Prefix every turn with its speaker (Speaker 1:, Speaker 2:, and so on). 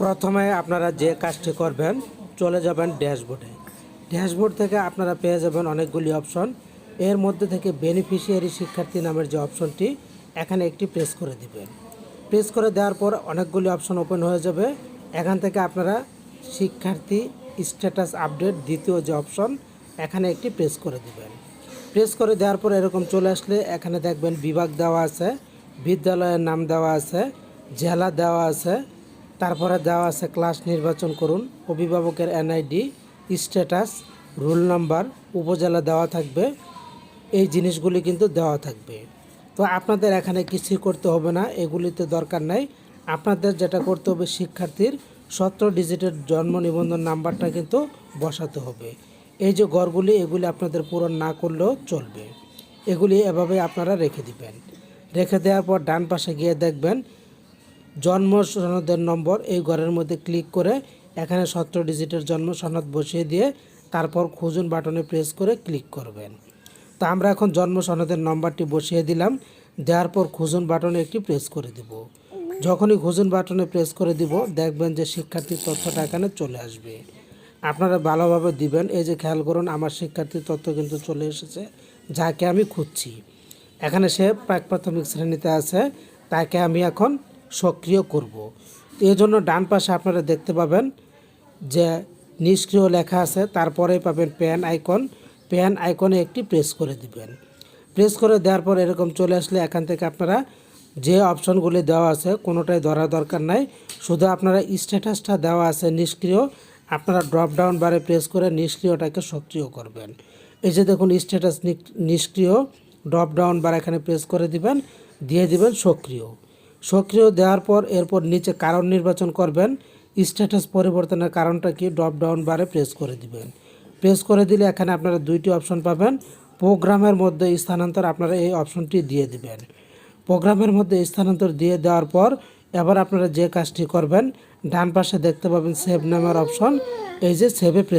Speaker 1: প্রথমে আপনারা যে কাজটি করবেন, চলে যাবেন ড্যাশবোর্ডে। ড্যাশবোর্ড থেকে আপনারা পেয়ে যাবেন অনেকগুলি অপশন। এর মধ্যে থেকে বেনিফিশিয়ারি শিক্ষার্থী নামের যে অপশনটি, এখানে একটি প্রেস করে দিবেন। প্রেস করে দেওয়ার পর অনেকগুলি অপশন ওপেন হয়ে যাবে। এখান থেকে আপনারা শিক্ষার্থী স্ট্যাটাস আপডেট দ্বিতীয় যে অপশন, এখানে একটি প্রেস করে দিবেন। প্রেস করে দেওয়ার পর এরকম চলে আসলে এখানে দেখবেন বিভাগ দেওয়া আছে, বিদ্যালয়ের নাম দেওয়া আছে, জেলা দেওয়া আছে, তারপরে দেওয়া আছে ক্লাস নির্বাচন করুন, অভিভাবকের এনআইডি, স্ট্যাটাস, রোল নাম্বার, উপজেলা দেওয়া থাকবে। এই জিনিসগুলি কিন্তু দেওয়া থাকবে। তো আপনাদের এখানে কিছুই করতে হবে না, এগুলিতে দরকার নাই। আপনাদের যেটা করতে হবে, শিক্ষার্থীর 17 ডিজিটের জন্ম নিবন্ধন নাম্বারটা কিন্তু বসাতে হবে। এই যে ঘরগুলি, এগুলি আপনাদের পূরণ না করলেও চলবে। এগুলি এভাবে আপনারা রেখে দিবেন। রেখে দেওয়ার পর ডান পাশে গিয়ে দেখবেন জন্ম সনদের নম্বর, এই ঘরের মধ্যে ক্লিক করে এখানে 17 ডিজিটের জন্ম সনদ বসিয়ে দিয়ে তারপর খুঁজুন বাটনে প্রেস করে ক্লিক করবেন। তো আমরা এখন জন্ম সনদের নম্বরটি বসিয়ে দিলাম। দেওয়ার পর খুঁজুন বাটনে একটি প্রেস করে দিব। যখনই খুঁজুন বাটনে প্রেস করে দিব, দেখবেন যে শিক্ষার্থীর তথ্যটা এখানে চলে আসবে। আপনারা ভালোভাবে দিবেন। এই যে খেয়াল করুন, আমার শিক্ষার্থীর তথ্য কিন্তু চলে এসেছে, যাকে আমি খুঁজছি। এখানে সে প্রাক প্রাথমিক শ্রেণীতে আছে, তাকে আমি এখন সক্রিয় করব। এই জন্য ডান পাশে আপনারা দেখতে পাবেন যে নিষ্ক্রিয় লেখা আছে, তারপরেই পাবেন প্যান আইকন। প্যান আইকনে একটি প্রেস করে দিবেন। প্রেস করে দেওয়ার পর এরকম চলে আসলে এখান থেকে আপনারা যে অপশনগুলি দেওয়া আছে কোনোটাই ধরার দরকার নাই। শুধু আপনারা স্ট্যাটাসটা দেওয়া আছে নিষ্ক্রিয়, আপনারা ড্রপ ডাউন বারে প্রেস করে নিষ্ক্রিয়টাকে সক্রিয় করবেন। এই যে দেখুন স্ট্যাটাস নিষ্ক্রিয়, ড্রপ ডাউন বার এখানে প্রেস করে দিবেন, দিয়ে দিবেন সক্রিয়। সক্রিয় দেওয়ার পর এরপর নিচে কারণ নির্বাচন করবেন। স্ট্যাটাস পরিবর্তনের কারণটা কি, ড্রপ ডাউন বারে প্রেস করে দিবেন। প্রেস করে দিলে এখানে আপনারা দুইটি অপশন পাবেন। প্রোগ্রামের মধ্যে স্থানান্তর, আপনারা এই অপশনটি দিয়ে দিবেন। প্রোগ্রামের মধ্যে স্থানান্তর দিয়ে দেওয়ার পর এবার আপনারা যে কাজটি করবেন, ডান পাশে দেখতে পাবেন সেভ নামের অপশন, এই যে সেভে প্রেস